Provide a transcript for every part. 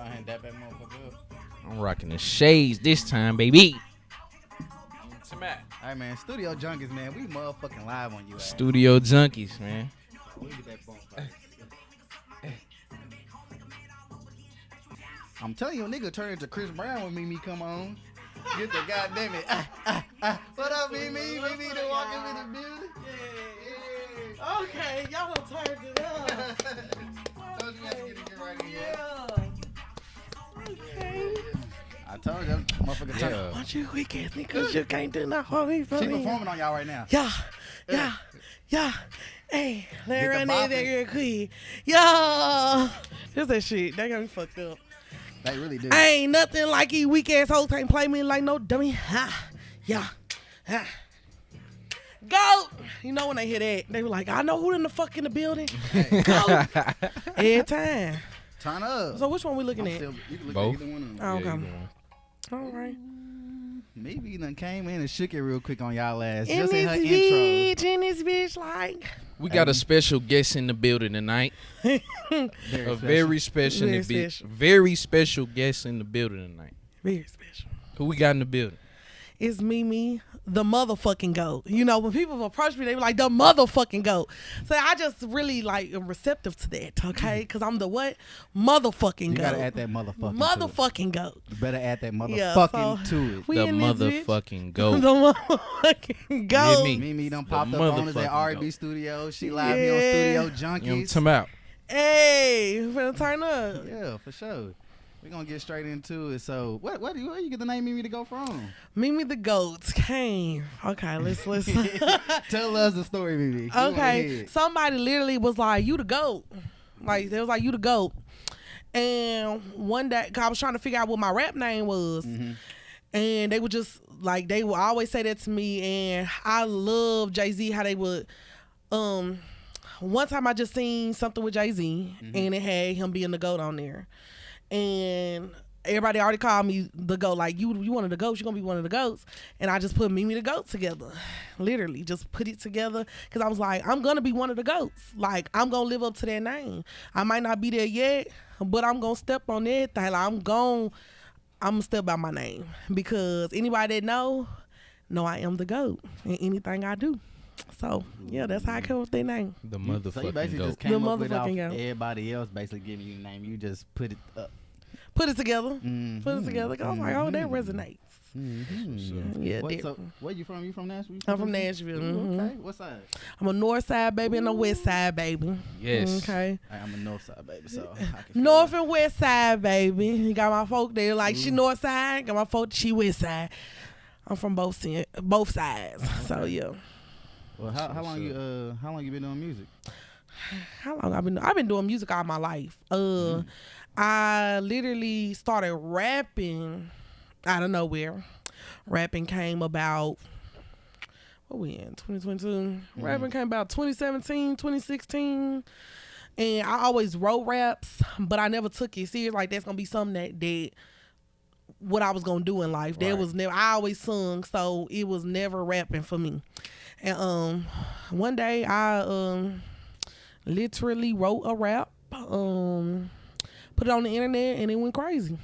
go ahead and dap that motherfucker up. I'm rocking the shades this time, baby. Hey man, Studio Junkies, man, we motherfucking live on you. Studio Junkies, man. We'll get that bump first. I'm telling you, a nigga turn into Chris Brown when MeMe come on. Get the goddamn it. What up, MeMe? MeMe to walk into the building. Yeah. Okay, y'all done turned it up. Told you had to get it right here. Yeah. Okay. I told you, motherfucker turn. Yeah. Aren't you weak ass niggas? You can't do nothing for me. She performing on y'all right now. Yeah. Hey, let her Get run the that bopping. real quick. Yeah. Just that shit. That got me fucked up. They really do. I ain't nothing like you weak ass hoes can't play me like no dummy. Ha. Yeah. Ha. Go. You know when they hear that, they were like, I know who in the fuck in the building. Go. Every time. Turn up. So which one we looking at? You can look Both. at either one of them. Oh, Yeah, okay. you know. All right. Maybe you done came in and shook it real quick on y'all ass. In Just in her this intro. bitch, in this bitch, like. We got a special guest in the building tonight. Very special guest in the building tonight. Very special. Who we got in the building? It's MeMe, the motherfucking goat. You know, when people approach me, they were like, the motherfucking goat. So I just really like am receptive to that, okay? Because I'm the what? Motherfucking You goat. gotta add that motherfucking Motherfucking goat. to it. You better add that Yeah, motherfucking so to it. we The in this bitch. motherfucking The goat. motherfucking goat. Me. Mimi done The popped up on us at motherfucking R&B goat. Studio. She live here on Studio You know what I'm Junkies. talking about? Hey, finna turn up. Yeah, for sure. We're gonna get straight into it. So, where you get the name Mimi to go from? MeMe the goats came. Okay, let's Tell us the story, Mimi. Go Okay, ahead. somebody literally was like, "You the goat." Like they was like, "You the goat." And one day, 'cause I was trying to figure out what my rap name was, and they would just like they would always say that to me. And I love Jay-Z how they would. One time I just seen something with Jay-Z, and it had him being the goat on there, and everybody already called me the goat. Like you one of the goats, you gonna be one of the goats. And I just put MeMe the goat together, literally just put it together because I was like, I'm gonna be one of the goats. Like I'm gonna live up to that name. I might not be there yet, but I'm gonna step on everything. Like I'm gonna step by my name because anybody that know I am the goat in anything I do. So yeah, that's how I come up with that name. The So you motherfucking basically goat. just came up with motherfucking goat. everybody else basically giving you a name. You just put it up. Put it together. Mhm. Put it together. 'Cause I was like, oh, that resonates. Yeah, What, different. so, where you from? You from Nashville? I'm from Nashville. Okay. What side? I'm a north side baby and a west side baby. Yes. Okay. Hey, I'm a north side baby, so I can feel North it. and west side baby. You got my folk there like she north side. Got my folk she west side. I'm from both sides. So yeah. Well, how long you been doing music? How long I've been doing music all my life. I literally started rapping out of nowhere. Rapping came about what we in 2022. Rapping came about 2017, 2016. And I always wrote raps, but I never took it serious. Like that's gonna be something that what I was gonna do in life. There was never. I always sung, so it was never rapping for me. And one day I literally wrote a rap, put it on the internet, and it went crazy.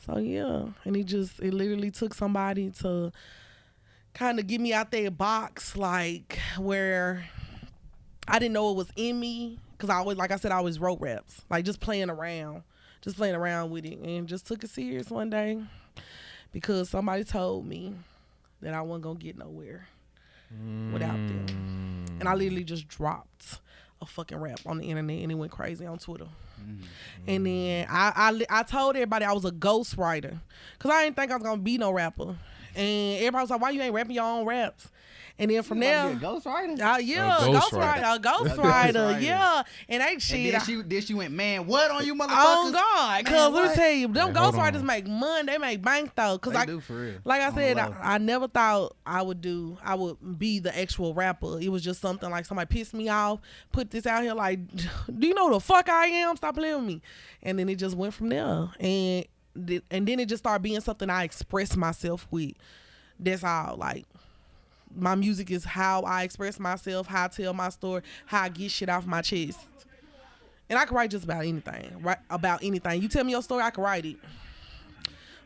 So yeah, and it literally took somebody to kind of get me out that box, like where I didn't know it was in me, because I always, like I said, I always wrote raps, like just playing around with it, and just took it serious one day because somebody told me that I wasn't gonna get nowhere without them, and I literally just dropped a fucking rap on the internet, and it went crazy on Twitter. And then I told everybody I was a ghostwriter because I didn't think I was gonna be no rapper, and everybody was like, "Why you ain't rapping your own raps?" And then from there, a ghostwriter. yeah, A ghostwriter. a ghostwriter, yeah. And ain't And shit. then she went, man, what on you motherfuckers? Oh God, cause Man, let me what? tell you, them Hey, hold ghostwriters on. make money. They make bank though. Cause They do for real. like I On the said, low. I never thought I would be the actual rapper. It was just something like somebody pissed me off, put this out here like, do you know who the fuck I am? Stop playing with me. And then it just went from there. And then it just started being something I express myself with. That's all. Like my music is how I express myself, how I tell my story, how I get shit off my chest. And I can write just about anything. Right about anything. You tell me your story, I can write it.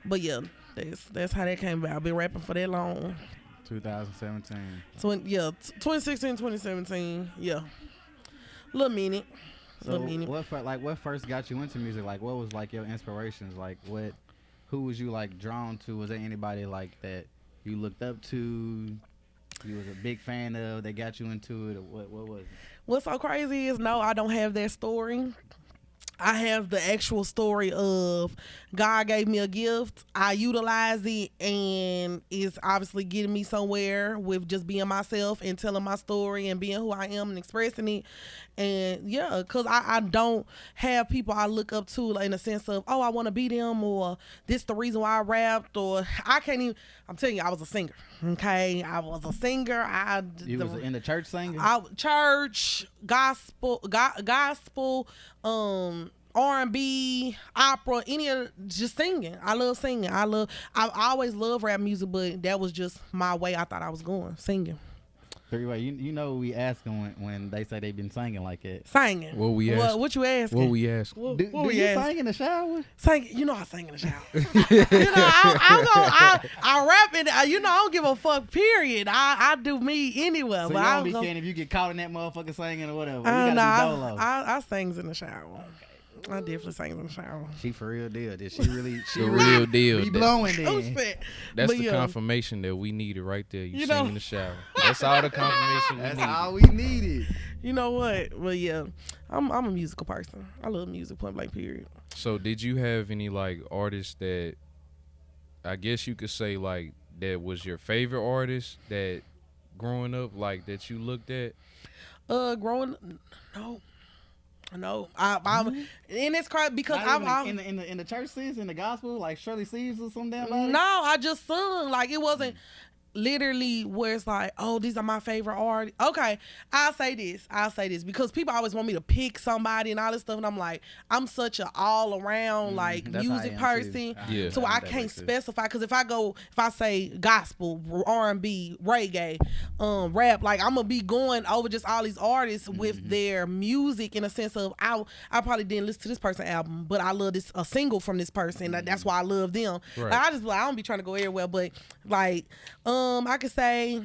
But yeah, that's how that came about. I've been rapping for that long. 2017. 2016, 2017. Yeah. Little minute. So what first got you into music? Like, what was like your inspirations? Like, who was you like drawn to? Was there anybody like that you looked up to? You was a big fan of that got you into it? Or what was it? What's so crazy is no, I don't have that story. I have the actual story of God gave me a gift. I utilize it, and it's obviously getting me somewhere with just being myself and telling my story and being who I am and expressing it. And yeah, because I don't have people I look up to like, in a sense of, oh, I want to be them, or this the reason why I rapped, or I can't even. I'm telling you, I was a singer. Okay, I was a singer. You was in the church singer? Church, gospel, R&B, opera, any of just singing. I love singing. I always love rap music, but that was just my way I thought I was going, singing. Threeway, you know what we ask them when they say they've been singing like that. Singing. What we ask? What you asking? What we ask? What Do you ask? sing in the shower? Sing, I sing in the shower. I rap in. I don't give a fuck. Period. I do me anywhere. So but you I don't be caring if you get caught in that motherfucker singing or whatever. You I gotta be dolo. I sings in the shower. I definitely sing in the shower. She for real deal. Did she really? The real deal. Be blowing Oh, then. shit. That's But the yeah. confirmation that we needed right there. You You sing know. in the shower. That's all the confirmation we That's needed. all we needed. You know what? Well, yeah, I'm a musical person. I love music. Point blank. Period. So did you have any like artists that I guess you could say like that was your favorite artist that growing up like that you looked at? Growing, no, I'm and it's crazy because Not even in the church sense, in the gospel, like Shirley Caesar or some damn body? no, I just sung like it wasn't literally where it's like, oh, these are my favorite artists. Okay, I'll say this because people always want me to pick somebody and all this stuff, and I'm like, I'm such an all around like That's how I music am, person, too. Yeah. so I can't specify because if I say gospel, R&B, reggae, rap, like I'm gonna be going over just all these artists with their music in a sense of I probably didn't listen to this person's album, but I love a single from this person. That's why I love them. Right. Like, I don't be trying to go everywhere, but like I could say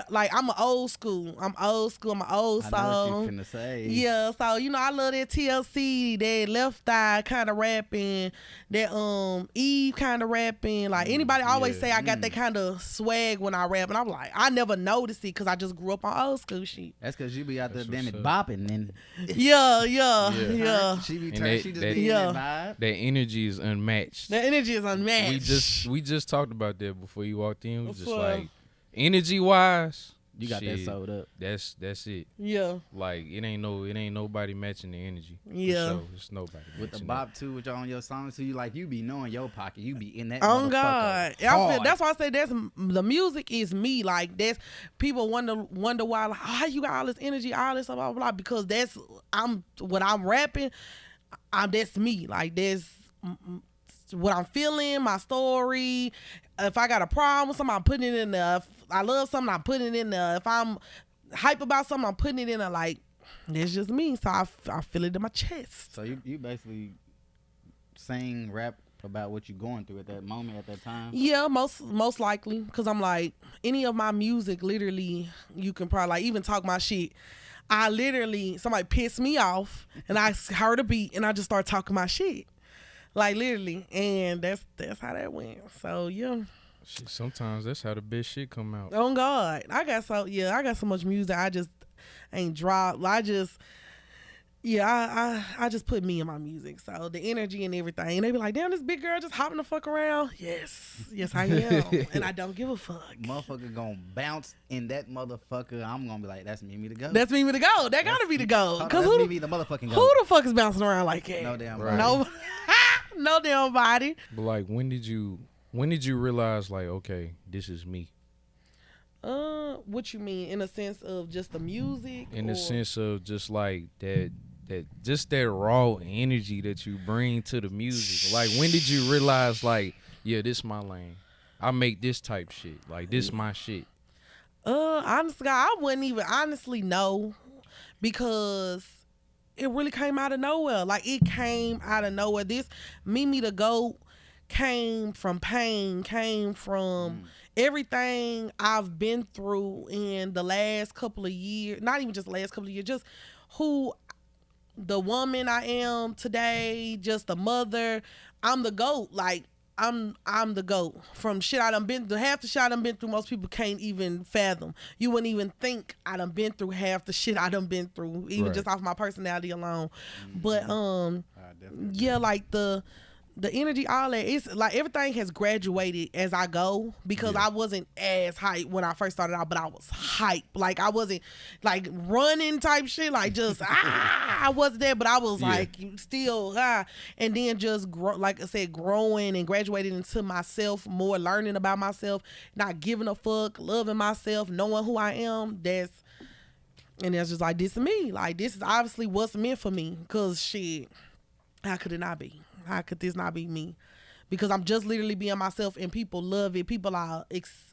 like I'm old school. I'm an old soul. I know what you finna say. Yeah, so I love that TLC, that Left Eye kind of rapping, that Eve kind of rapping. Like anybody always say I got that kind of swag when I rap, and I'm like, I never noticed it because I just grew up on old school shit. That's because you be out there That's damn it what's up. bopping and Yeah. she be And turned. She just be in that vibe. That energy is unmatched. The energy is unmatched. We just talked about that before you walked in. It was What's just up? like energy wise, You got that sold up. That's it. Yeah. Like it ain't nobody matching the energy. Yeah. For sure. It's nobody With the matching bop too, which on your song, so you be knowing your pocket. You be in that. Oh motherfucker God! hard. That's why I say the music is me. Like that's people wonder why like, how you got all this energy, all this blah blah blah. Because I'm rapping. That's me. Like that's what I'm feeling. My story. If I got a problem with something, I'm putting it in there. If I love something, I'm putting it in there. If I'm hype about something, I'm putting it in there. Like that's just me. So I feel it in my chest. So you basically sing rap about what you going through at that moment, at that time. Yeah, most likely, because I'm like any of my music. Literally, you can probably like even talk my shit. I literally somebody pissed me off, and I heard a beat, and I just start talking my shit, like literally, and that's how that went. So yeah. Shit, sometimes that's how the best shit come out. Oh God, I got so much music. I just ain't dropped. I just put me in my music. So the energy and everything. And they be like, damn, this big girl just hopping the fuck around. Yes, I am, and I don't give a fuck. Motherfucker gonna bounce in that motherfucker. I'm gonna be like, that's Mimi to go. That's me to go. That gotta be the go. Cause that's Mimi the motherfucking go. who the fuck is bouncing around like that? No damn Right. body. No damn body. But like, when did you realize like, okay, this is me? What you mean in a sense of just the music? In the sense of just like that raw energy that you bring to the music. Like, when did you realize like, yeah, this my lane. I make this type shit. Like, this my shit. Honestly, I wouldn't even honestly know because it really came out of nowhere. Like, it came out of nowhere. This MeMe the GOAT came from pain, came from everything I've been through in the last couple of years. Not even just the last couple of years, just who the woman I am today, just the mother. I'm the GOAT. Like, I'm the GOAT. From shit I done been through, half the shit I done been through, most people can't even fathom. You wouldn't even think I done been through half the shit I done been through, even just off my personality alone. But yeah, like the energy, all that, it's like everything has graduated as I go, because I wasn't as hyped when I first started out, but I was hyped. Like, I wasn't like running type shit, like just I wasn't there, but I was like still and then just like I said, growing and graduating into myself more, learning about myself, not giving a fuck, loving myself, knowing who I am. That's just like, this is me. Like, this is obviously what's meant for me, because shit, how could it not be? How could this not be me? Because I'm just literally being myself, and people love it. People are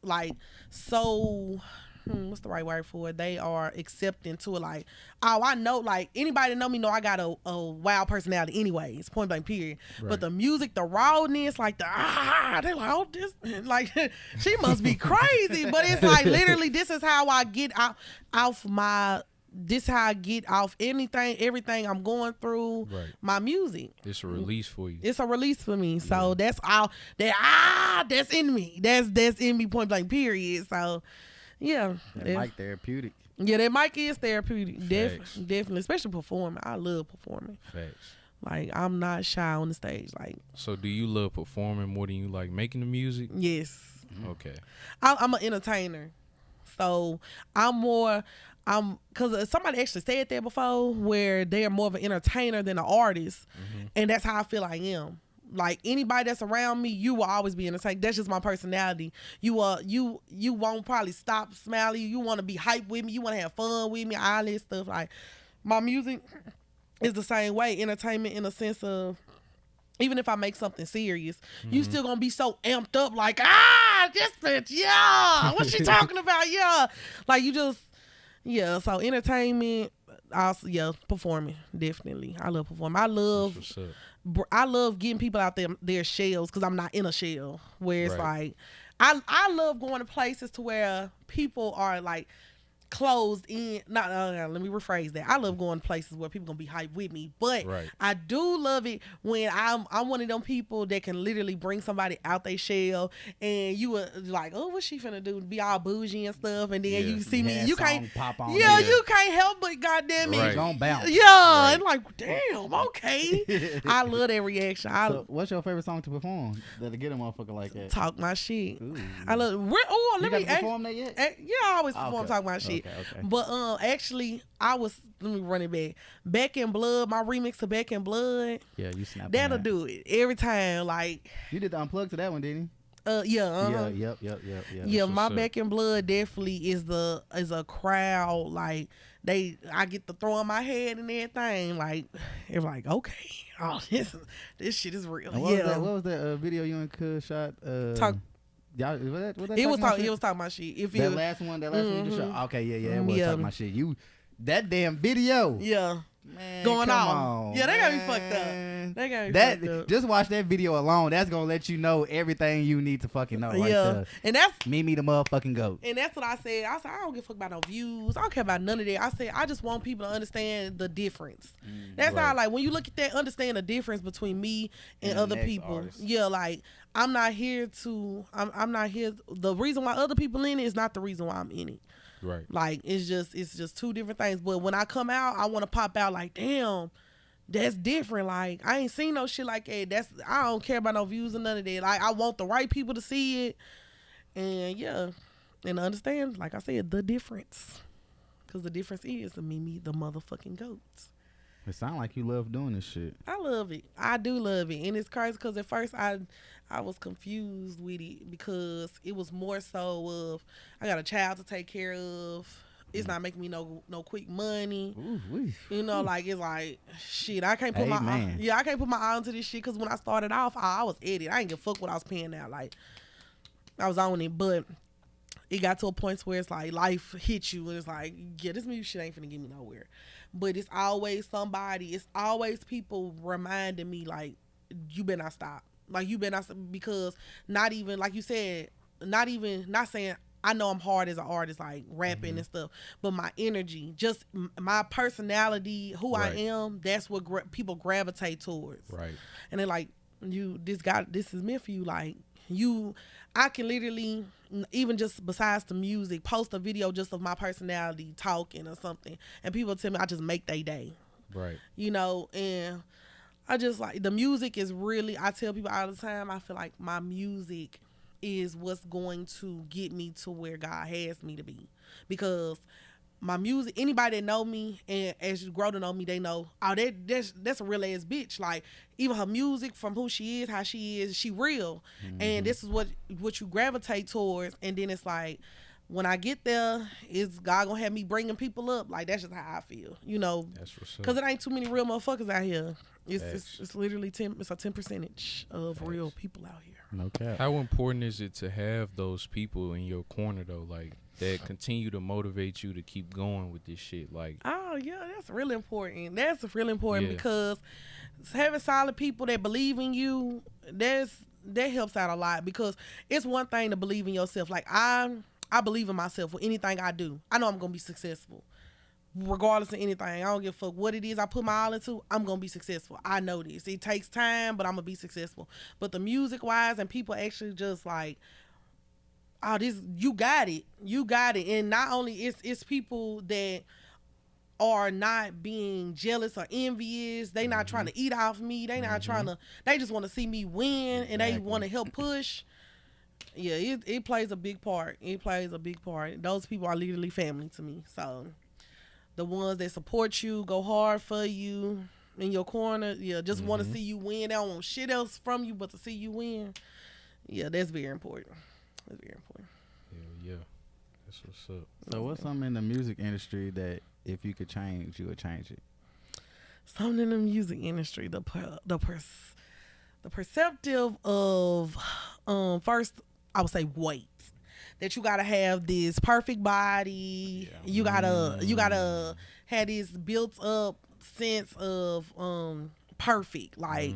like, so what's the right word for it? They are accepting to it. Like, oh, I know, like, anybody that know me know I got a wild personality anyways, point blank period. But the music, the rawness, like they're like, oh, this, like, she must be crazy. But it's like, literally, this is how I get this how I get off everything I'm going through. My music. It's a release for you. It's a release for me. So that's all that's in me. That's in me, point blank period. So yeah. That mic therapeutic. Yeah, that mic is therapeutic. Definitely. Especially performing. I love performing. Facts. Like, I'm not shy on the stage. Like, so do you love performing more than you like making the music? Yes. Okay. I'm an entertainer. So because somebody actually said that before, where they're more of an entertainer than an artist, and that's how I feel I am. Like, anybody that's around me, you will always be entertained. That's just my personality. You won't probably stop smiling. You want to be hyped with me. You want to have fun with me. All this stuff. Like, my music is the same way. Entertainment in a sense of, even if I make something serious, you still gonna be so amped up. Like, this bitch, what's she talking about? Like, you just. Yeah, so entertainment, also, performing, definitely. I love performing. I love getting people out their shells, because I'm not in a shell. Where it's like, I love going to places to where people are like closed in. Let me rephrase that. I love going to places where people gonna be hyped with me, but I do love it when I'm one of them people that can literally bring somebody out their shell, and you were like, oh, what's she finna do? Be all bougie and stuff, and then you see me, you can't pop on. You can't help but goddamn it, gonna bounce. And like, damn, okay. I love that reaction. So what's your favorite song to perform that'll get a motherfucker like that? Talk My Shit. Ooh. I love. Let me perform that yet? Yeah, I always perform Talk My Shit. Okay. But actually, let me run it back in Blood, my remix to Back in Blood. Yeah, you snap that'll do it every time. Like, you did the unplug to that one, didn't you? Yeah. Yeah, my Back in Blood definitely is a crowd. Like, I get to throw in my head and everything. Like, it's like, okay, this shit is real. What was that video you and Cuz shot? Talk. Y'all, was that it was talking about shit. That last one you just shot. Okay, it was talking about shit. That damn video. Yeah. Man, going on. Yeah, they got me fucked up. Fucked up. Just watch that video alone. That's gonna let you know everything you need to fucking know. And that's MeMe the motherfucking GOAT. And that's what I said. I said, I don't give a fuck about no views. I don't care about none of that. I said, I just want people to understand the difference. That's how, like, when you look at that, understand the difference between me and other people. Artist. Yeah, like, I'm not here. The reason why other people in it is not the reason why I'm in it. Right. Like, it's just two different things. But when I come out, I want to pop out like, damn, that's different. Like, I ain't seen no shit like that. I don't care about no views or none of that. Like, I want the right people to see it. And and understand, like I said, the difference. Because the difference is MeMe the motherfucking GOAT. It sounds like you love doing this shit. I love it. I do love it. And it's crazy because at first I was confused with it, because it was more so of, I got a child to take care of. It's not making me no quick money. Ooh, like, it's like, shit, I can't put my eye onto this shit, because when I started off, I was at it. I ain't give a fuck what I was paying out. Like, I was on it. But it got to a point where it's like life hit you and it's like, yeah, this music shit ain't finna get me nowhere. But it's always somebody, it's always people reminding me like, you better not stop. Like you better not stop, because not even like you said, not saying I know I'm hard as an artist, like rapping and stuff, but my energy, just my personality, who I am, that's what people gravitate towards. Right. And they're like, this is meant for you. Like I can literally, even just besides the music, post a video just of my personality talking or something, and people tell me I just make their day. Right. You know, and I just like the music is really, I tell people all the time, I feel like my music is what's going to get me to where God has me to be. Because my music, anybody that know me and as you grow to know me, they know, oh, that's a real ass bitch. Like even her music, from who she is, how she is, she real. And this is what you gravitate towards. And then it's like, when I get there, is God gonna have me bringing people up? Like that's just how I feel, you know. That's what's up. Because it ain't too many real motherfuckers out here. It's literally 10. It's a 10% of real people out here. No cap. How important is it to have those people in your corner though, like that continue to motivate you to keep going with this shit? Like, oh yeah, that's really important. That's really important because having solid people that believe in you, that helps out a lot. Because it's one thing to believe in yourself. Like I believe in myself with anything I do. I know I'm gonna be successful. Regardless of anything, I don't give a fuck what it is I put my all into, I'm gonna be successful. I know this. It takes time, but I'm gonna be successful. But the music wise, and people actually just like, oh, this, you got it. And not only it's people that are not being jealous or envious. They not trying to eat off me. They not trying to, they just want to see me win, and they want to help push. Yeah, it plays a big part. It plays a big part. Those people are literally family to me. So the ones that support you, go hard for you, in your corner, just want to see you win. They don't want shit else from you but to see you win. Yeah, that's very important. That's very important. Yeah, that's what's up. So what's something in the music industry that if you could change, you would change it? Something in the music industry, the perceptive of first, I would say weight. That you gotta have this perfect body. Yeah. You gotta have this built up sense of perfect. Like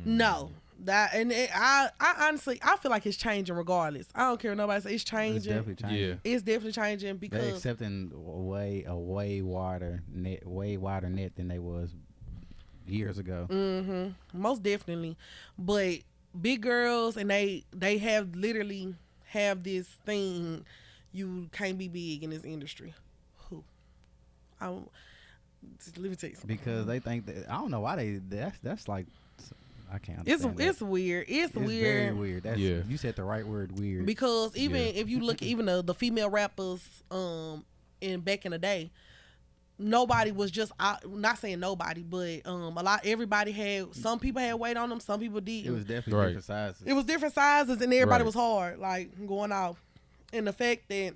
no. That and I honestly I feel like it's changing regardless. I don't care what nobody says, it's changing. It's definitely changing. Yeah. It's definitely changing because they're accepting a way wider net than they was years ago. Most definitely. But big girls, and they have literally have this thing, you can't be big in this industry. Who? Let me tell you something. Because they think that, I don't know why that's like, I can't understand. It's weird. It's weird. Very weird. That's, you said the right word, weird. Because even if you look, even the female rappers in back in the day, nobody was just, not saying nobody, but everybody had, some people had weight on them, some people didn't. It was definitely different sizes. It was different sizes, and everybody was hard, like going off. And the fact that,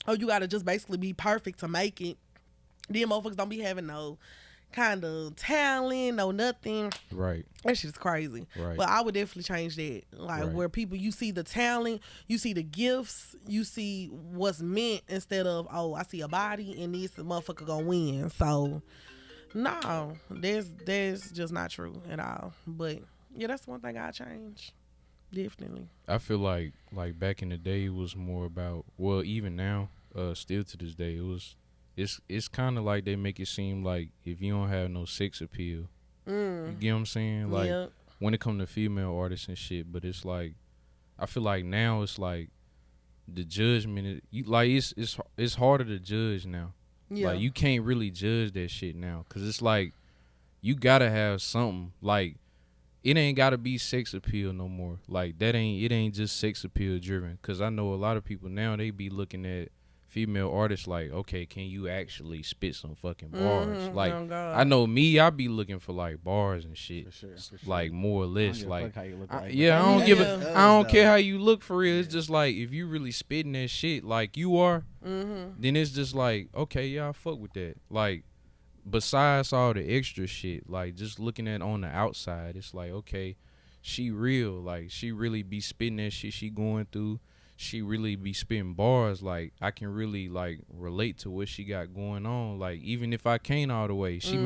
you gotta just basically be perfect to make it. Then motherfuckers don't be having no kind of talent, no nothing. Right. That shit's crazy. Right. But I would definitely change that. Like where people, you see the talent, you see the gifts, you see what's meant instead of, I see a body and this motherfucker gonna win. So no, that's just not true at all. But yeah, that's one thing I change. Definitely. I feel like back in the day it was more about, well, even now, still to this day, it's kind of like they make it seem like if you don't have no sex appeal, you get what I'm saying? Like when it comes to female artists and shit, but it's like, I feel like now it's like the judgment, it's harder to judge now. Yeah. Like you can't really judge that shit now, cause it's like you gotta have something. Like it ain't gotta be sex appeal no more. Like it ain't just sex appeal driven. Cause I know a lot of people now, they be looking at female artists like, okay, can you actually spit some fucking bars? Like I know me, I be looking for like bars and shit. For sure. Like more or less. Like I don't care how you look for real. It's just like if you really spitting that shit like you are, then it's just like, okay, yeah, I fuck with that. Like besides all the extra shit, like just looking at on the outside, it's like, okay, she real. Like she really be spitting that shit she going through. she really be spitting bars, like I can really like relate to what she got going on. Like even if I can't all the way, she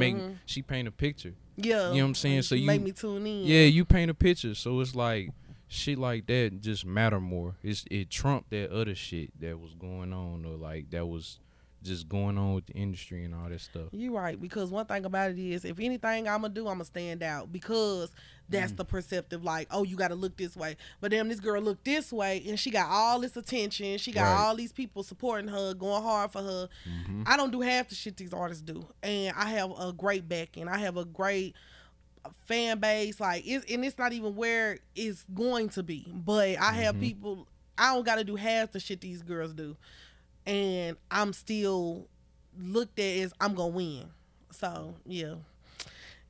paint a picture. Yeah. You know what I'm saying? So you make me tune in. Yeah, you paint a picture. So it's like shit like that just matter more. It trumped that other shit that was going on, or like that was just going on with the industry and all that stuff. You right, because one thing about it is, if anything I'm gonna do, I'm gonna stand out, because that's the perceptive, like, oh, you gotta look this way. But damn, this girl looked this way and she got all this attention. She got all these people supporting her, going hard for her. I don't do half the shit these artists do. And I have a great backing. I have a great fan base. Like, and it's not even where it's going to be. But I have people, I don't gotta do half the shit these girls do. And I'm still looked at as I'm gonna win. So yeah,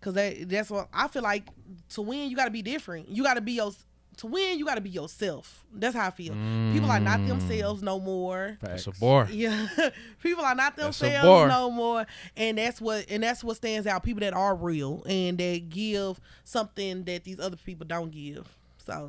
cause that's what I feel like. To win, you gotta be different. You gotta be to win, you gotta be yourself. That's how I feel. People are not themselves no more. That's a bar. Yeah, people are not themselves no more, and that's what stands out. People that are real and that give something that these other people don't give. So.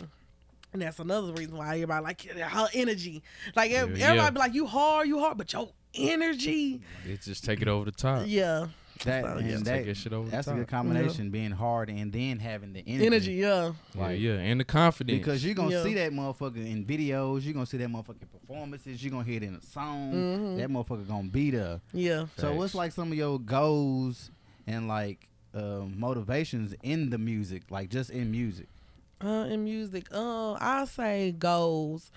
And that's another reason why everybody like her energy. Like everybody be like, you hard, but your energy. It just take it over the top. Yeah. Take that shit over that's the top. a good combination, being hard and then having the energy. Like, and the confidence. Because you're going to see that motherfucker in videos. You're going to see that motherfucker in performances. You're going to hear it in a song. That motherfucker going to be there. Yeah. So what's like some of your goals and like motivations in the music, like just in music? In music, I say goals,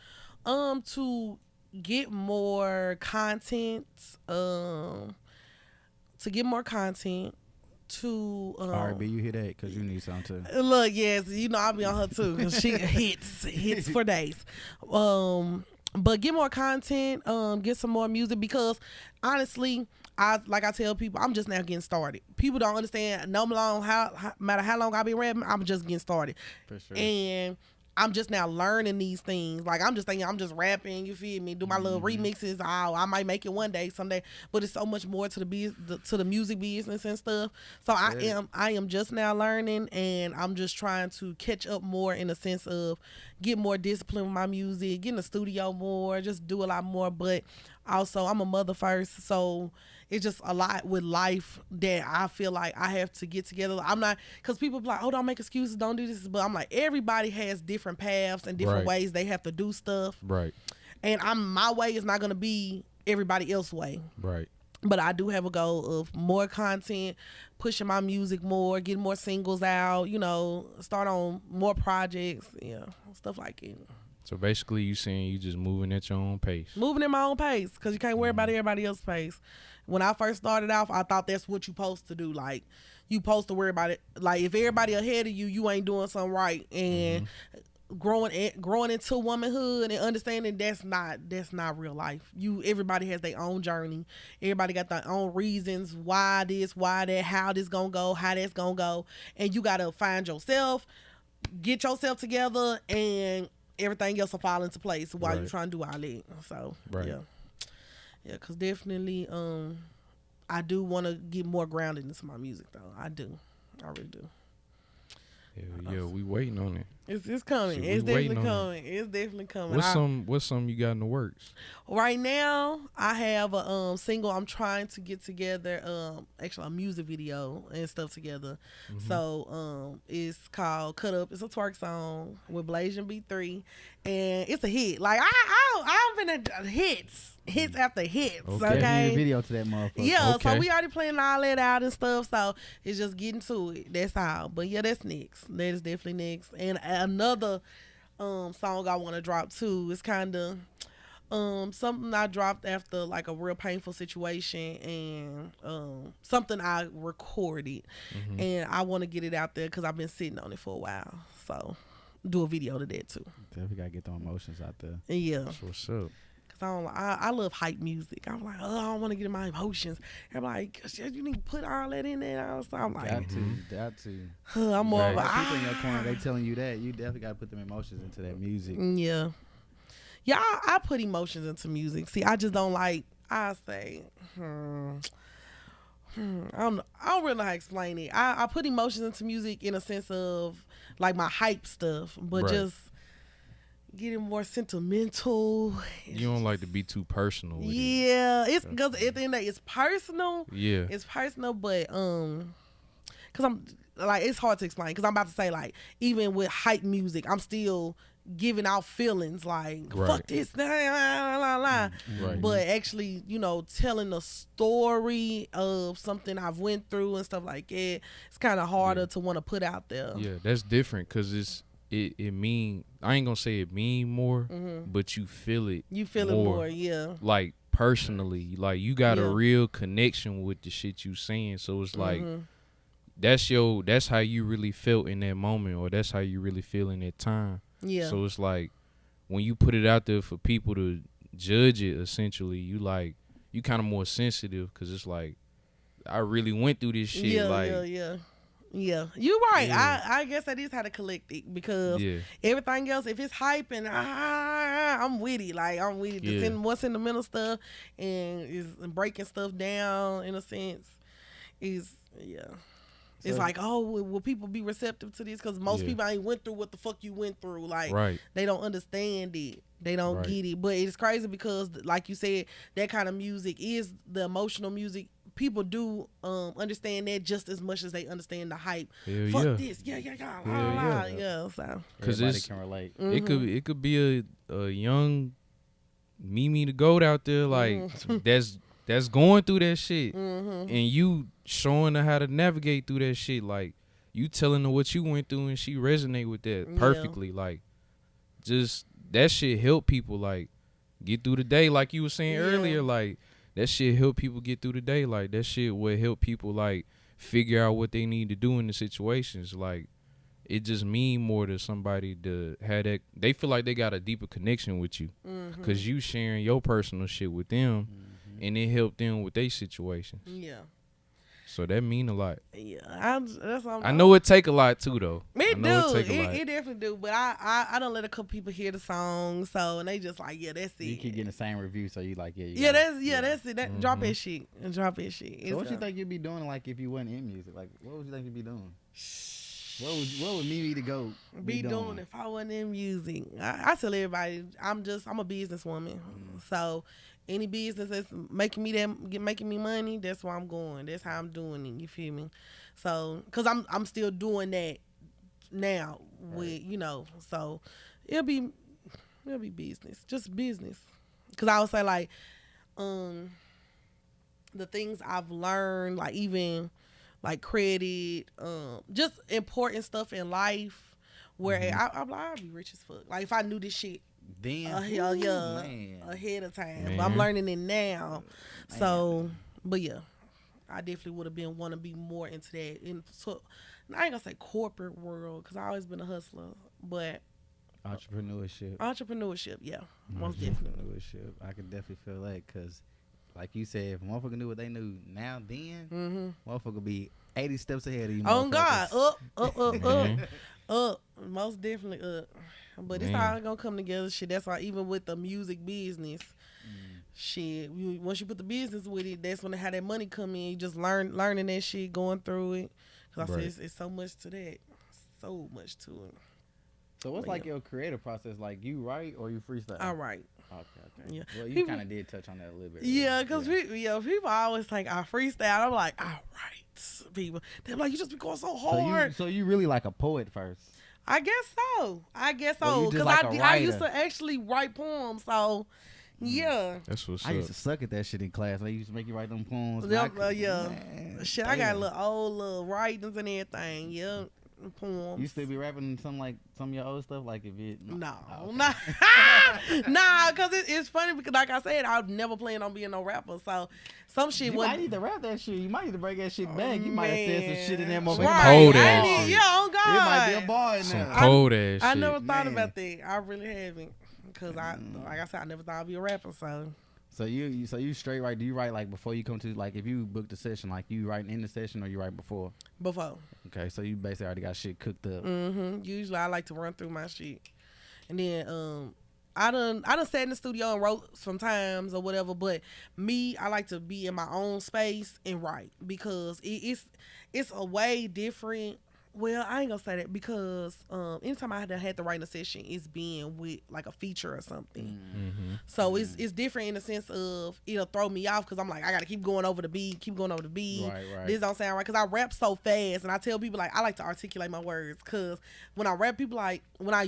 to get more content, to R&B, you hear that? Because you need something too. Look, yes, you know I'll be on her too, because she hits for days. But get more content, get some more music, because honestly, I tell people, I'm just now getting started. People don't understand. No matter how long I've been rapping, I'm just getting started. For sure. And I'm just now learning these things. Like, I'm just thinking I'm just rapping, you feel me? Do my little remixes. I might make it one day, someday. But it's so much more to the music business and stuff. So I am just now learning, and I'm just trying to catch up more, in the sense of get more discipline with my music, get in the studio more, just do a lot more. But also, I'm a mother first, so it's just a lot with life that I feel like I have to get together. I'm not, because people be like, oh, don't make excuses, don't do this. But I'm like, everybody has different paths and different ways they have to do stuff. Right. And my way is not going to be everybody else's way. Right. But I do have a goal of more content, pushing my music more, getting more singles out, start on more projects, stuff like it. So basically, you saying you just moving at your own pace. Moving at my own pace, because you can't worry about everybody else's pace. When I first started off, I thought that's what you supposed to do. Like, you supposed to worry about it. Like, if everybody ahead of you, you ain't doing something right. And growing into womanhood and understanding that's not real life. Everybody has their own journey. Everybody got their own reasons why this, why that, how this gonna go, how that's gonna go. And you gotta find yourself, get yourself together, and everything else will fall into place while you're trying to do all that. So yeah, because definitely I do want to get more grounded into my music, though. I really do. Yeah, we waiting on it. It's coming. It's definitely coming. It's definitely coming. What's some you got in the works? Right now, I have a single I'm trying to get together. Actually, a music video and stuff together. So it's called "Cut Up." It's a twerk song with Blasian B3, and it's a hit. Like I've been at hits after hits. Okay. Video to that motherfucker. Yeah. Okay. So we already planning all that out and stuff. So it's just getting to it. That's all. But yeah, that's next. That is definitely next. And another song I want to drop too is kind of something I dropped after like a real painful situation, and something I recorded, and I want to get it out there because I've been sitting on it for a while. So do a video to that too. Definitely gotta get the emotions out there. Yeah. That's what's up. I love hype music. I'm like, oh, I don't want to get in my emotions. I'm like, you need to put all that in there. So I'm like, got to. I'm more of a people in your corner. They telling you that you definitely got to put them emotions into that music. Yeah. Yeah, I put emotions into music. See, I just don't like. I say, I don't really know how to explain it. I put emotions into music in a sense of like my hype stuff, but just getting more sentimental. You don't like to be too personal with it. Yeah, it's because at the end of the day, it's personal. Yeah. It's personal, but cause I'm like it's hard to explain. Cause I'm about to say like even with hype music, I'm still giving out feelings like Right. fuck this, la, la, la, la. Right. But actually, you know, telling a story of something I've went through and stuff like that, it's kind of harder to want to put out there. Yeah, that's different because it mean, I ain't gonna say it mean more, but you feel it. You feel it more, yeah. Like personally, like you got a Yeah. real connection with the shit you saying. So it's like that's how you really felt in that moment, or that's how you really feel in that time. Yeah. So it's like when you put it out there for people to judge it, essentially, you kind of more sensitive because it's like I really went through this shit. Yeah. You're right. Yeah. I guess that is how to collect it because Yeah. everything else, if it's hype and I'm with it. Like I'm with it. Yeah. The more sentimental stuff and is breaking stuff down in a sense is It's like, oh, will people be receptive to this? Because most people ain't went through what the fuck you went through. Like, they don't understand it. They don't get it. But it's crazy because, like you said, that kind of music is the emotional music. People do understand that just as much as they understand the hype. Fuck this. Yeah. So because everybody can relate. It could be a young MeMe the GOAT out there, like, that's going through that shit, and you showing her how to navigate through that shit. Like, you telling her what you went through, and she resonate with that perfectly. Like, just that shit help people like get through the day. Like you were saying earlier, like that shit help people get through the day. Like that shit will help people like figure out what they need to do in the situations. Like, it just mean more to somebody to have that. They feel like they got a deeper connection with you because you sharing your personal shit with them. And it helped them with their situation. Yeah. So that mean a lot. Yeah. That's what I know it take a lot too, though. It definitely do. But I don't let a couple people hear the song, so and they just like, yeah, that's it. You keep getting the same review, so you like, that's it. That drop that shit and drop that shit. So what you think you'd be doing like if you wasn't in music? Like, what would you think you'd be doing? What would MeMe to go be doing if I wasn't in music? I tell everybody I'm a businesswoman, so. Any business that's making me money, that's where I'm going. That's how I'm doing it. You feel me? So, cause I'm still doing that now with So it'll be business, just business. Cause I would say like, the things I've learned, like even like credit, just important stuff in life, where I'd be rich as fuck. Like if I knew this shit. Then ahead of time. But I'm learning it now. Man. So, but yeah, I definitely would have want to be more into that. So, I ain't gonna say corporate world because I always been a hustler, but entrepreneurship, yeah, most definitely. Entrepreneurship, I can definitely feel that because, like you said, if motherfucker knew what they knew now, then motherfucker be 80 steps ahead of you. Oh God, up, most definitely up. But it's all gonna come together. Shit, that's why even with the music business, shit, once you put the business with it, that's when how that money come in. You just learning that shit, going through it. Cause I said it's so much to that, so much to it. So what's like your creative process? Like you write or you freestyle? I write. Okay. Yeah. Well, you kind of did touch on that a little bit. Yeah, because people always think I freestyle. I'm like, I write. People, they're like, you just be going so hard. So you really like a poet first? I guess so. Well, because I used to actually write poems. So, yeah. That's what's I used to suck at that shit in class. They used to make you write them poems. Shit, I got little writings and everything. Yeah. Poems. You still be rapping some of your old stuff? Like if it nah, because it's funny because like I said, I never plan on being no rapper. So some shit you might need to rap that shit. You might need to break that shit back. You might have said some shit in that moment. Cold ass shit. Yeah, oh God. It might be a bar in some there. cold ass shit. I never thought about that. I really haven't. Because like I said, I never thought I'd be a rapper. So you straight write? Do you write like before you come to like if you book the session, like you writing in the session or you write before? Before. Okay, so you basically already got shit cooked up. Usually I like to run through my shit, and then I done sat in the studio and wrote sometimes or whatever. But me, I like to be in my own space and write because it's a way different Well, I ain't gonna say that because anytime I had to write a session, it's being with like a feature or something. So it's different in the sense of it'll throw me off because I'm like I gotta keep going over the beat. Right. This don't sound right because I rap so fast, and I tell people like I like to articulate my words because when I rap, people like when I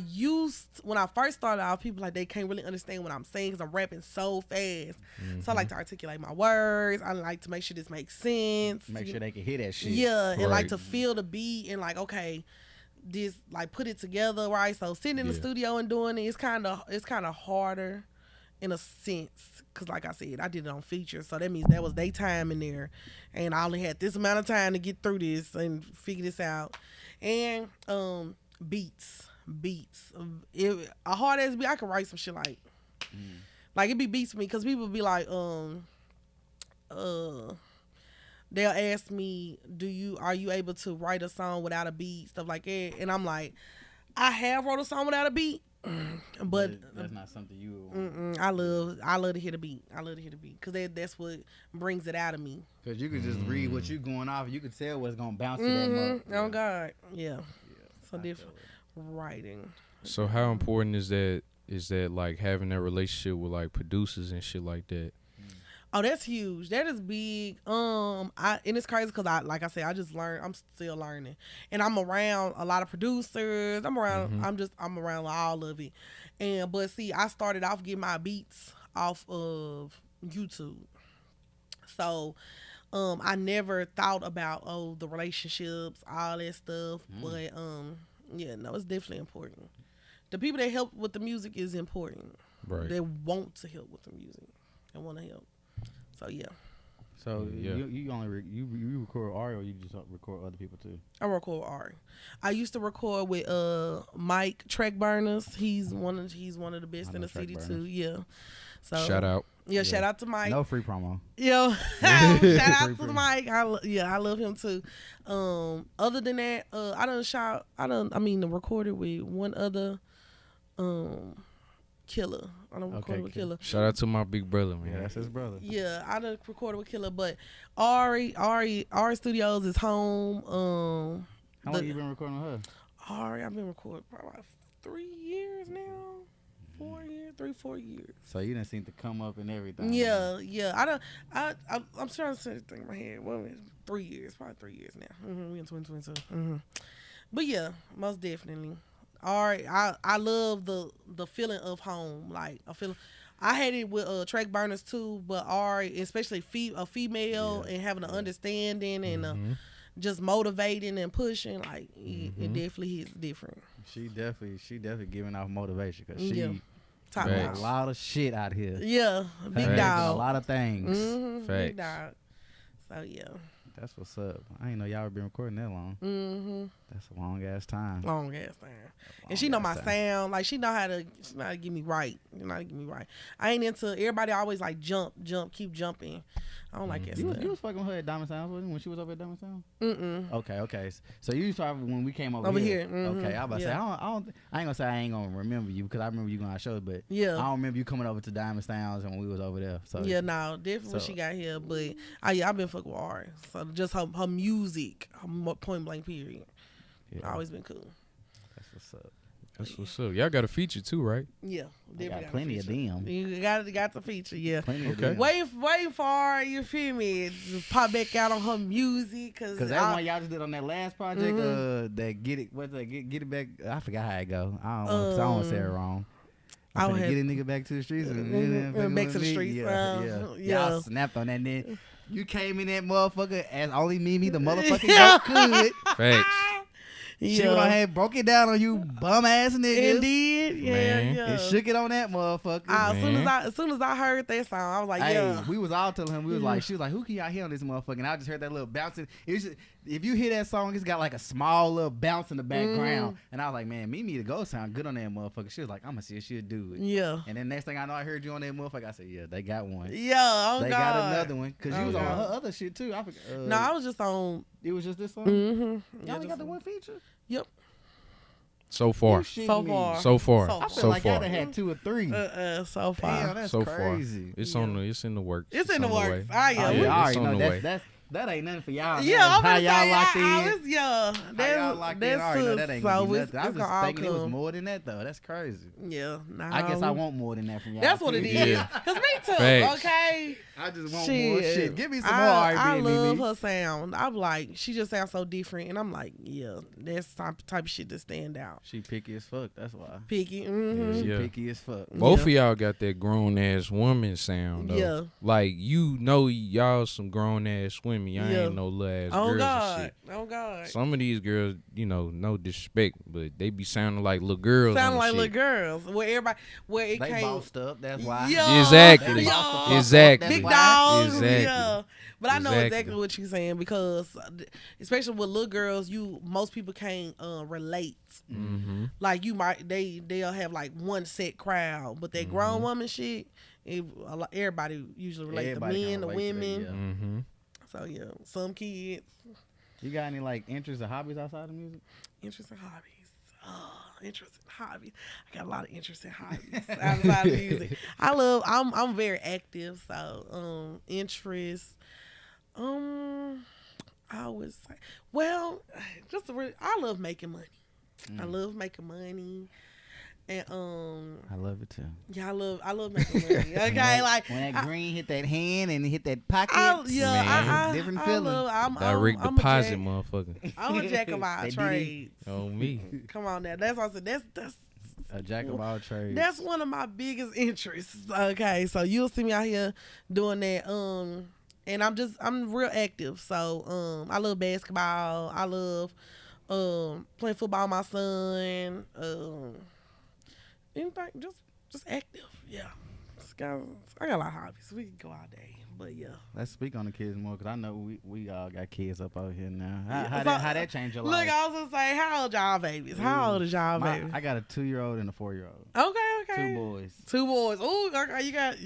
first started out, people like they can't really understand what I'm saying because I'm rapping so fast. So I like to articulate my words. I like to make sure this makes sense. Make sure they can hear that shit. Yeah, and like Right. to feel the beat and like okay, this like put it together right. So sitting in the studio and doing it, it's kind of harder in a sense because like I said, I did it on feature, so that means that was their time in there, and I only had this amount of time to get through this and figure this out. And beats, a hard ass beat, I could write some shit like it be beats for me because people be like they'll ask me, are you able to write a song without a beat, stuff like that, and I'm like, I have wrote a song without a beat, but that's not something you. I love to hear the beat. I love to hear the beat because that's what brings it out of me. Because you could just read what you going off, you could tell what's gonna bounce to that mug. Oh God, yeah. So different writing. So how important is that like having that relationship with like producers and shit like that? Oh, that's huge. That is big. And it's crazy because like I said, I just learned. I'm still learning, and I'm around a lot of producers. I'm around. I'm around all of it. But see, I started off getting my beats off of YouTube, so I never thought about the relationships, all that stuff. But yeah, no, it's definitely important. The people that help with the music is important. Right. They want to help with the music and want to help. So yeah. So you only you record Ari or you just record other people too? I record Ari. I used to record with Mike Track Burners. He's one of the best in the city too. Yeah. So Shout out. Yeah, shout out to Mike. No free promo. Yo, shout out to Mike. I love him too. Other than that, I recorded with one other Killer. I don't record with Killer. Shout out to my big brother, man. Yeah, that's his brother. Yeah, I done recorded with Killer, but Ari Studios is home. How long you been recording with her? Ari, I've been recording probably about 3 years now. 4 years, 4 years. So you done seem to come up and everything. Yeah. I'm trying to say the thing in my head. Well, 3 years, probably 3 years now. We in 2022. But yeah, most definitely. Ari, I love the feeling of home. Like I had it with Track Burners too, but Ari, especially a female and having an understanding and just motivating and pushing, like it definitely hits different. She definitely giving off motivation because she top a lot of shit out here. Yeah, big dog. A lot of things. Big dog. So yeah. That's what's up. I didn't know y'all been recording that long. That's a long ass time. And she know my sound. Like she know how to get me right. I ain't into everybody always like jump, keep jumping. I don't like that stuff. You was fucking with her at Diamond Sounds when she was over at Diamond Sounds? Okay. So you started when we came over here. Okay, I was about to say I ain't gonna say I ain't gonna remember you because I remember you going to shows, but I don't remember you coming over to Diamond Sounds when we was over there. So definitely when she got here. But I've been fucking with Ari. So just her music, point blank period. Always been cool. That's what's up. Y'all got a feature too, right? Yeah, definitely got plenty of them. You got the feature, yeah. Okay. Wait for you feel me? To pop back out on her music, cause that one y'all just did on that last project. That get it back. I forgot how it go. I don't want to say it wrong. I'm gonna get a nigga back to the streets and back to the streets. Y'all snapped on that. Then you came in that motherfucker as only MeMe the motherfucking could. Facts. She went ahead, broke it down on you bum ass niggas. Indeed, and shook it on that motherfucker. As soon as I heard that song, I was like, we was all telling him, she was like, who can y'all hear on this motherfucker? And I just heard that little bouncing. If you hear that song, it's got like a small little bounce in the background. And I was like, man, MeMe the go sound good on that motherfucker. She was like, I'm gonna see if she'll do it. Yeah. And then next thing I know, I heard you on that motherfucker. I said, yeah, they got one. Yeah, they got another one. Cause you was on her other shit too. No, I was just on. It was just this song. Y'all only got the one feature. Yep. So far. I feel like y'all done had 2 or 3. So far. Damn, that's crazy. It's in the works. It's in the works. It's on the way. That ain't nothing for y'all. Yeah, man. I'm How gonna y'all say, locked in? yeah, How y'all locked in? I already know that ain't gonna be nothing. I'm it's just gonna thinking it was come. more than that though. That's crazy. Yeah, nah. I guess I want more than that from y'all. That's what it too. is. Yeah. Cause me too. Facts. Okay. I just want more shit. Give me some more I R&B, love Mimi. her sound. I'm like, she just sounds so different, and I'm like, yeah, that's type of shit that stand out. She picky as fuck. That's why. Picky. She Yeah. picky as fuck. Both of y'all got that grown ass woman sound though. Yeah. Like y'all some grown ass women. Y'all Yeah. ain't no little ass Oh girls God. and shit. Oh God. Some of these girls, no disrespect, but they be sounding like little girls. Sounding like shit. little girls. Where it They came. bossed up. That's why. Yeah. Exactly. They bossed the fuck up, Exactly. that's Big why. dogs. Exactly. Yeah. But I know Exactly. exactly what you're saying because, especially with little girls, most people can't relate. Mm-hmm. Like they'll have like one set crowd, but that grown woman shit, everybody usually relate. Everybody The can men, the relate to that, women. yeah. Mm-hmm. So yeah, some kids You got any like interests or hobbies outside of music? interesting hobbies. Interesting hobbies. I got a lot of interesting hobbies outside of music. I'm very active, so interest. I would say, well, I love making money. I love making money, and I love it too. yeah, I love making money. Okay, like when that green hit that hand and hit that pocket, Man. different I feeling. love, Direct I'm deposit, a jack, motherfucker. I'm a jack of all They did it. trades. On me. Come on now, that's also that's A jack of all trades. that's one of my biggest interests. Okay, so you'll see me out here doing that. And I'm real active. So I love basketball. I love playing football with my son. Anything, just active. Yeah. I got a lot of hobbies. We can go all day. But yeah. Let's speak on the kids more because I know we all got kids up out here now. Yeah, How that changed your Look, life? I was gonna say, how old y'all babies? How old is y'all babies? I got a 2-year-old and a 4-year-old. Okay. 2 boys. 2 boys. Ooh, okay, you got,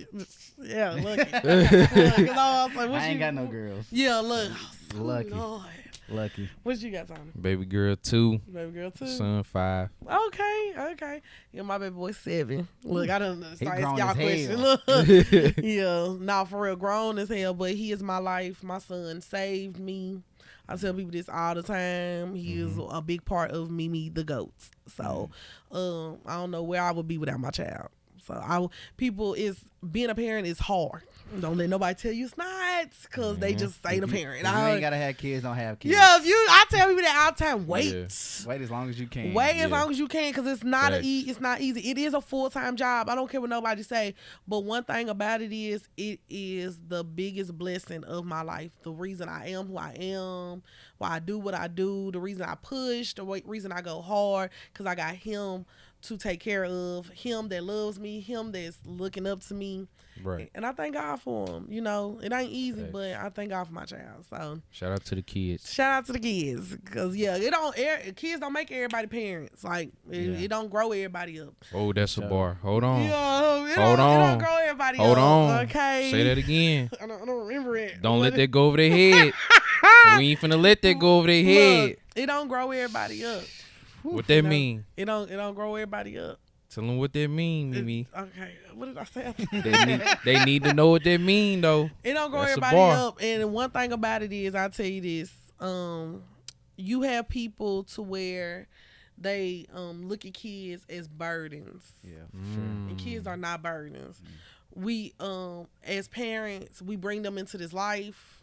yeah, lucky. Look, 'cause I was like, what I ain't you- got no girls. Yeah, look. Lucky. Lord. Lucky. What you got, Tommy? Baby girl 2, Baby girl 2. son 5. Okay. Yeah, my baby boy 7. Look, I done started grown y'all as question. hell. Look. Yeah, nah, for real, grown as hell, but he is my life. My son saved me. I tell people this all the time. He is a big part of MeMe the goats. So, I don't know where I would be without my child. So being a parent is hard. Don't let nobody tell you it's not, cause they just ain't a parent. If you ain't gotta have kids, don't have kids. Yeah, I tell people that all the time. Wait. Yeah. Wait as long as you can. Wait as Yeah. long as you can, because it's not Facts. it's not easy. It is a full-time job. I don't care what nobody say, but one thing about it is the biggest blessing of my life. The reason I am who I am, why I do what I do, the reason I push, the reason I go hard, because I got him to take care of, him that loves me, him that's looking up to me. Right. And I thank God for him. You know, it ain't easy, Facts. but I thank God for my child. So Shout out to the kids. shout out to the kids, cause yeah, kids don't make everybody parents. Like it don't grow everybody up. Oh, that's a bar. Hold on. Yeah, it Hold don't on. grow everybody Hold up. on. Okay. Say that again. I don't remember it. Don't let that go over their head. We ain't finna let that go over their head. Look, it don't grow everybody up. What that mean? It don't grow everybody up. Tell them what that mean, Mimi. Okay, what did I say? They need to know what that mean, though. It don't grow That's a everybody bar. up. And one thing about it is, I'll tell you this: you have people to where they look at kids as burdens. Yeah, for sure. And kids are not burdens. We as parents, we bring them into this life.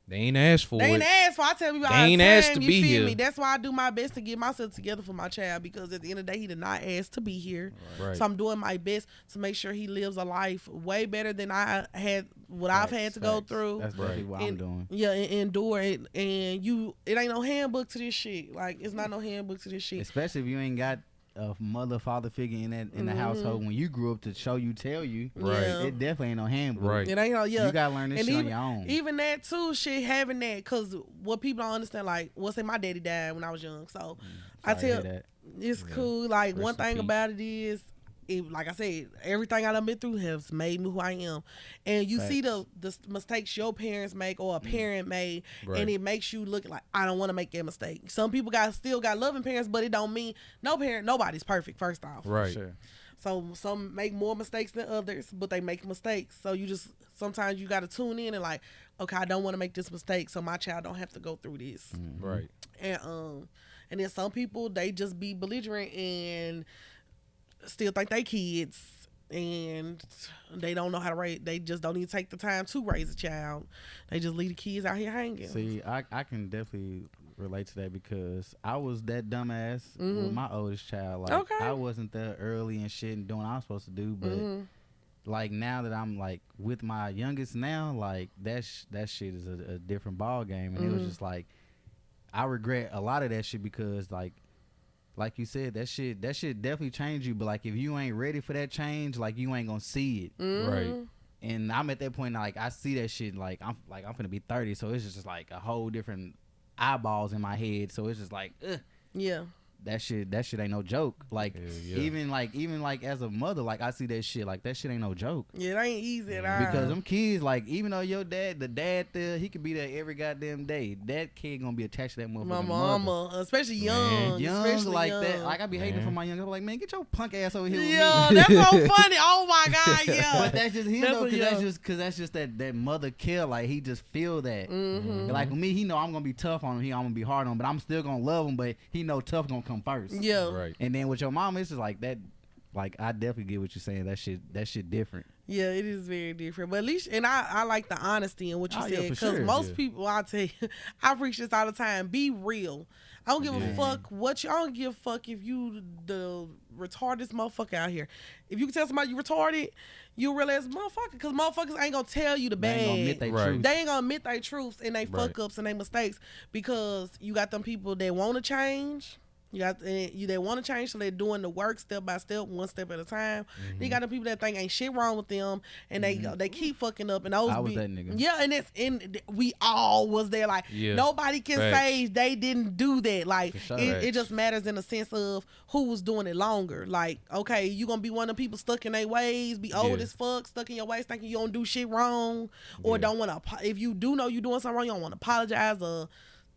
They ain't asked for They it. ain't asked for. I tell people They all the ain't time, asked to you be feel here. me? That's why I do my best to get myself together for my child, because at the end of the day, he did not ask to be here. Right. So I'm doing my best to make sure he lives a life way better than I've had to go Facts. through. That's definitely what I'm And- doing. Yeah, and endure it. And it ain't no handbook to this shit. Like, it's not no handbook to this shit. Especially if you ain't got a mother, father figure in the household when you grew up to show you, tell you. Right. Yeah. It definitely ain't no handbook. Right. It ain't no, yeah. You gotta learn this And shit even- on your own. Even that too, shit, having that, because what people don't understand, like, say my daddy died when I was young. So I Sorry to tell, hear that. it's cool. Like, Rest one in thing peace. about it is, like I said, everything I done been through has made me who I am. And you see the mistakes your parents make or a parent made, and it makes you look like, I don't want to make that mistake. Some people still got loving parents, but it don't mean nobody's perfect, first off. Right. Sure. So some make more mistakes than others, but they make mistakes. So sometimes you got to tune in and like, okay, I don't want to make this mistake, so my child don't have to go through this. Right. And then some people, they just be belligerent and still think they kids, and they don't know how to raise. They just don't even take the time to raise a child. They just leave the kids out here hanging. See, I can definitely relate to that because I was that dumbass with my oldest child. Like, I wasn't that early and shit and doing what I was supposed to do, but like now that I'm like with my youngest now, like that shit is a different ball game, and it was just like I regret a lot of that shit because like you said, that shit definitely changed you. But like if you ain't ready for that change, like you ain't gonna see it. Right. And I'm at that point, like I see that shit. Like I'm finna be 30, so it's just like a whole different eyeballs in my head. So it's just like, yeah. That shit ain't no joke. Like even like as a mother, like I see that shit. Like that shit ain't no joke. Yeah, it ain't easy at all. Because them kids, like even though your dad, the dad there, he could be there every goddamn day. That kid gonna be attached to that motherfucker. My mama, especially young, especially like young. that. Like I be hating for my young. I'm like, man, get your punk ass over here. Yeah, with me. that's so funny. Oh my god, yeah. But that's just him though, because that's just that mother care. Like he just feel that. Like with me, he know I'm gonna be tough on him. I'm gonna be hard on him, but I'm still gonna love him. But he know tough gonna come first. Yeah. Right. And then with your mama, it's just like that. Like I definitely get what you're saying. That shit different. Yeah, it is very different. But at least, and I like the honesty in what you said, because most people, I tell you, I preach this all the time. Be real. I don't give a fuck what you. I don't give a fuck if you the retarded motherfucker out here. If you can tell somebody you retarded, you realize motherfucker, because motherfuckers ain't gonna tell you the bad. They ain't gonna admit their truths and they fuck ups and they mistakes, because you got them people that want to change. You got they want to change, so they're doing the work step by step, one step at a time. Then you got the people that think ain't shit wrong with them, and they keep fucking up. And those I was that nigga. Yeah, and we all was there. Like nobody can say they didn't do that. Like it just matters in the sense of who was doing it longer. Like, okay, you gonna be one of the people stuck in their ways, be old as fuck, stuck in your ways, thinking you don't do shit wrong, or don't want to. If you do know you doing something wrong, you don't want to apologize or,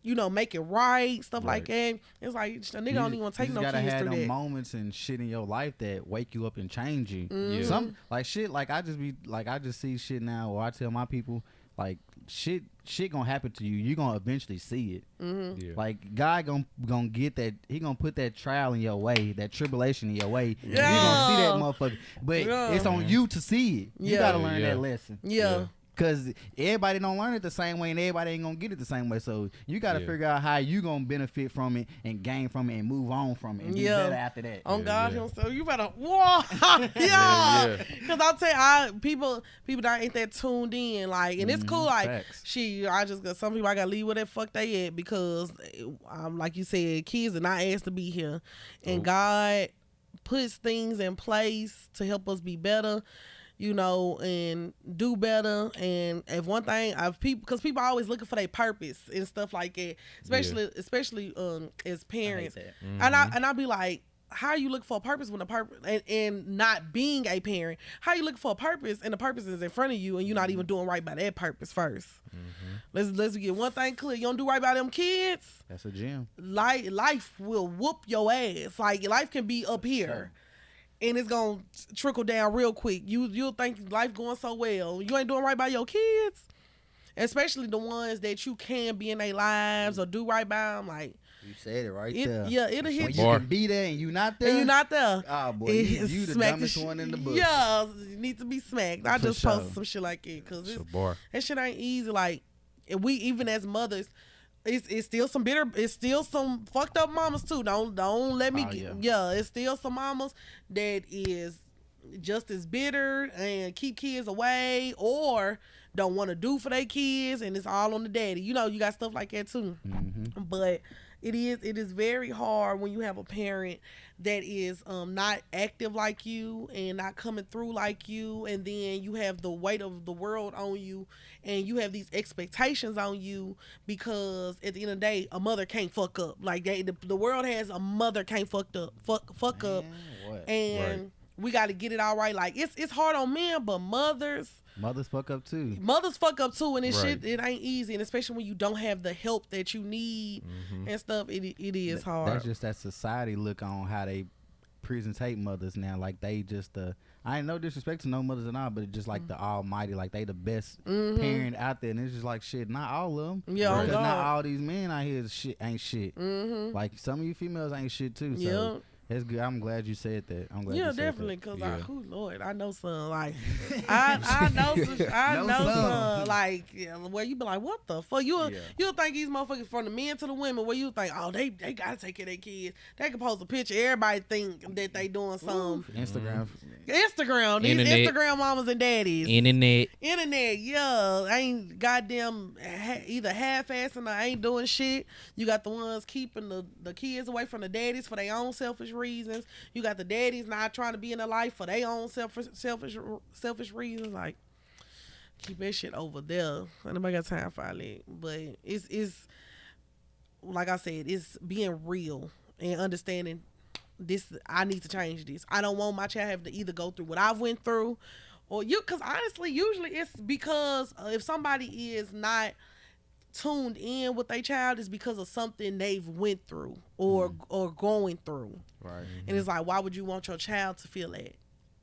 you know, make it right, stuff like that. It's like a nigga don't even want to take no kids through that. You gotta have them moments and shit in your life that wake you up and change you. Some like shit, like I just see shit now where I tell my people, like shit gonna happen to you. You gonna eventually see it. Like God gonna get that. He gonna put that trial in your way, that tribulation in your way. You gonna see that motherfucker. But it's on you to see it. You gotta learn that lesson. Cause everybody don't learn it the same way, and everybody ain't gonna get it the same way. So you gotta figure out how you gonna benefit from it and gain from it and move on from it and be better after that. On God himself, you better Cause I'll tell you, people that ain't that tuned in, like, and it's cool. Like, I just got some people I gotta leave where the fuck they at, because like you said, kids are not asked to be here, and God puts things in place to help us be better, you know, and do better. And if one thing because people are always looking for their purpose and stuff like that, especially as parents. And I'll be like, how you look for a purpose when a purpose and not being a parent? How you look for a purpose and the purpose is in front of you and you're not even doing right by that purpose first? Let's get one thing clear. You don't do right by them kids, that's a gem. Life will whoop your ass. Like, life can be up here. And it's gonna trickle down real quick. You'll think life going so well. You ain't doing right by your kids, especially the ones that you can be in their lives or do right by them. Like, you said it right there. Yeah, it'll hit when you. Can be there and you not there. Oh boy, you the dumbest one in the book. Yeah, you need to be smacked. I just posted some shit like that because that shit ain't easy. Like, we even as mothers. It's still some it's still some fucked up mamas too. Don't let me it's still some mamas that is just as bitter and keep kids away or don't want to do for their kids, and it's all on the daddy. You know, you got stuff like that too. But it is very hard when you have a parent that is not active like you and not coming through like you, and then you have the weight of the world on you, and you have these expectations on you, because at the end of the day, a mother can't fuck up. Like, the world has a mother can't fuck up. What? And we got to get it all right. Like it's hard on men, but mothers fuck up too. Mothers fuck up too, and Right. shit, it ain't easy, and especially when you don't have the help that you need and stuff. It is hard. That's just that society look on how they presentate mothers now. Like they just I ain't no disrespect to no mothers and all, but it's just like the almighty, like they the best parent out there, and it's just like shit. Not all of them, Yeah, because oh not God. all these men out here ain't shit. Like some of you females ain't shit too. So it's good. I'm glad you said that. I'm glad. Yeah, you said definitely. that. Cause Lord, I know some. Like, I know some. Like, where you be like, what the fuck? You'll think these motherfuckers from the men to the women. Where you think, oh, they gotta take care of their kids. They can post a picture. Everybody think that they doing something. Instagram. These Internet. Instagram mamas and daddies. Internet. Yeah, ain't goddamn either half-assing or ain't doing shit. You got the ones keeping the kids away from the daddies for their own selfish reasons. You got the daddies not trying to be in their life for their own selfish reasons. Like, keep that shit over there. Nobody got time for all that. But it's like I said, it's being real and understanding this. I need to change this. I don't want my child have to either go through what I've went through, or because honestly, usually it's because if somebody is not tuned in with their child, is because of something they've went through or going through. Right. And it's like, why would you want your child to feel that?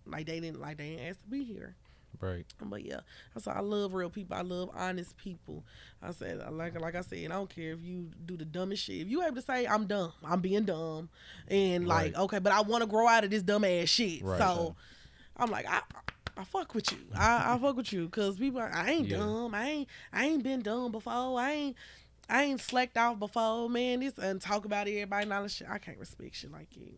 Like they didn't ask to be here. Right. But yeah, that's why I love real people. I love honest people. I said, like I said, I don't care if you do the dumbest shit. If you able to say I'm dumb, I'm being dumb, and like okay, but I want to grow out of this dumb ass shit. Right. So I'm like, I fuck with you. I fuck with you because people, I ain't dumb. I ain't been dumb before. I ain't slacked off before, man. This and talk about everybody and all this shit. I can't respect shit like you,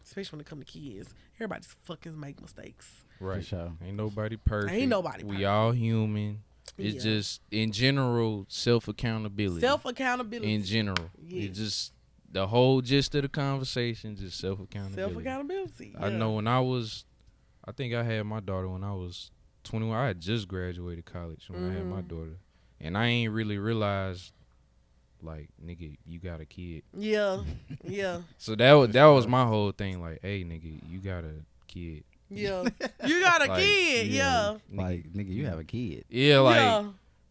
especially when it come to kids. Everybody just fucking make mistakes. Right. For sure. Ain't nobody perfect. Ain't nobody We perfect. all human. It's just in general self-accountability. Self-accountability. In general. Yeah. It's just the whole gist of the conversation, just self-accountability. Self-accountability. I know when I think I had my daughter when I was 21. I had just graduated college when I had my daughter. And I ain't really realized, like, nigga, you got a kid. Yeah. So that was my whole thing. Like, hey, nigga, you got a kid. Yeah. You got a Like, kid. Yeah. Like nigga, you have a kid. Yeah, like Yeah.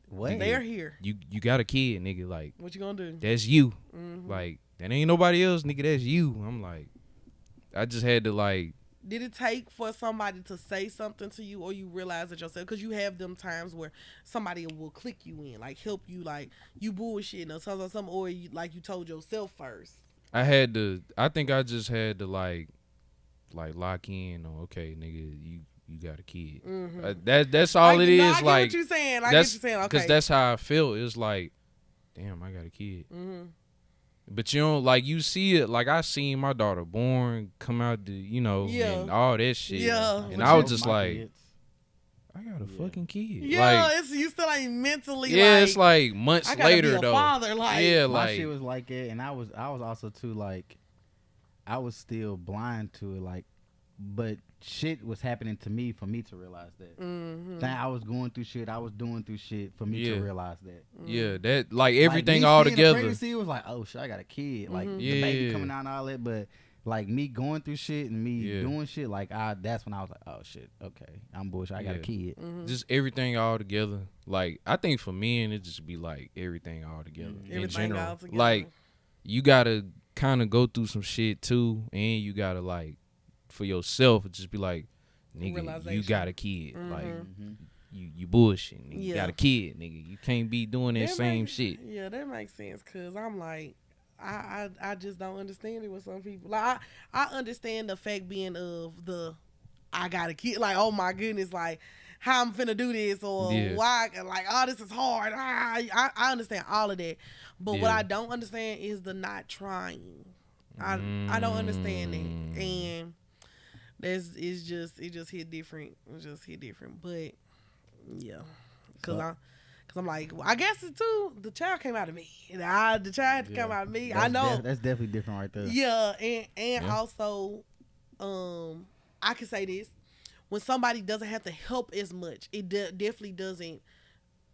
What? They're here. you got a kid, nigga. Like, What you gonna do? that's you. Like, that ain't nobody else, nigga. That's you. I'm like, I just had to like. Did it take for somebody to say something to you, or you realize it yourself? Because you have them times where somebody will click you in, like help you, like you bullshitting or something, or you, like you told yourself first. I think I just had to like lock in on, okay, nigga, you got a kid. That's all it is. I get like what you saying. I get what that's you saying. Okay. because that's how I feel. It's like, damn, I got a kid. But you don't like you see it. Like I seen my daughter born, come out the and all that shit. Yeah. And But I was you- just my like, kids. I got a fucking kid. Yeah, Like, it's you still ain't mentally. yeah, like, it's like months I gotta later be a though. father. Like, Yeah, My like shit was like it, and I was also too like, I was still blind to it, like, but shit was happening to me for me to realize that. That I was going through shit, I was doing through shit for me to realize that. yeah, that like everything me all seeing the together. pregnancy was like, oh shit, I got a kid. Like the Yeah. baby coming out and all that, but like me going through shit and me Yeah. doing shit, like that's when I was like, oh shit, okay, I'm bullshit. I got a Yeah. kid. Just everything all together. Like I think for men it just be like everything all together. In Everything general. all together. Like you gotta kind of go through some shit too, and you gotta like for yourself just be like, nigga, you Realization. got a kid. Like you bullshit. Nigga. You got a kid, nigga. You can't be doing that same shit. Yeah, that makes sense. Cause I'm like, I just don't understand it with some people. Like I understand the fact being of I got a kid. Like, oh my goodness, like how I'm finna do this or why, like, oh, this is hard. I understand all of that, but what I don't understand is the not trying. I don't understand it, and it just hit different. It just hit different, but yeah, cause I'm like, well, I guess it too. The child came out of me. The child had to come out of me. I know That's definitely different right there. Yeah, and also, I can say this: when somebody doesn't have to help as much, it definitely doesn't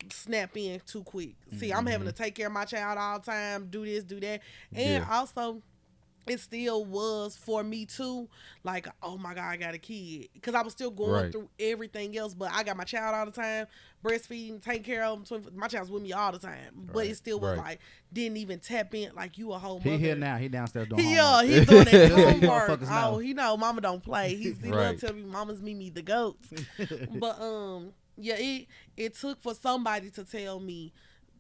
snap in too quick. See, I'm having to take care of my child all the time, do this, do that, and also it still was for me too. Like, oh my God, I got a kid, because I was still going Right. through everything else. But I got my child all the time, breastfeeding, taking care of him. My child's with me all the time. But it still was Right. like, didn't even tap in. Like, you a whole He mother. here now. He downstairs doing Yeah, homework. he's doing that Just so you homework. motherfuckers know. Oh, he know mama don't play. He love Right. to tell me mama's MeMe the goats. But yeah, it took for somebody to tell me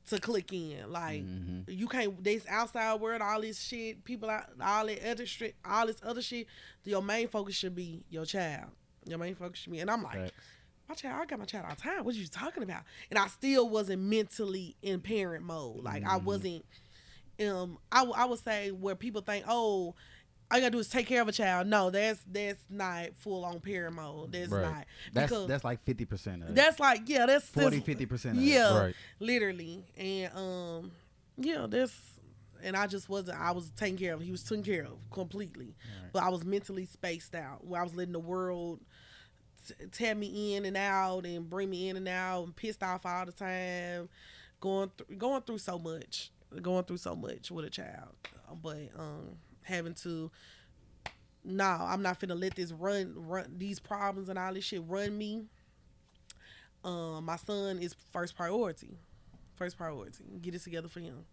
to click in. Like, you can't. This outside world, all this shit, people out, all this other shit. Your main focus should be your child. Your main focus should be. And I'm like, Facts. my child, I got my child all the time. What you talking about? And I still wasn't mentally in parent mode. Like, I wasn't. I would say where people think, oh, all you gotta do is take care of a child. No, that's not full on parent mode. That's Right. not, because That's like 50% of it. that's like, yeah, that's 40-50% of it. yeah, Right. literally. And yeah, that's, and I just wasn't. I was taking care of him. He was taken care of completely, but I was mentally spaced out. Where I was letting the world tear me in and out and bring me in and out, and pissed off all the time, going through so much, with a child. But having to, no, I'm not finna let this run these problems and all this shit run me. My son is first priority. Get it together for him.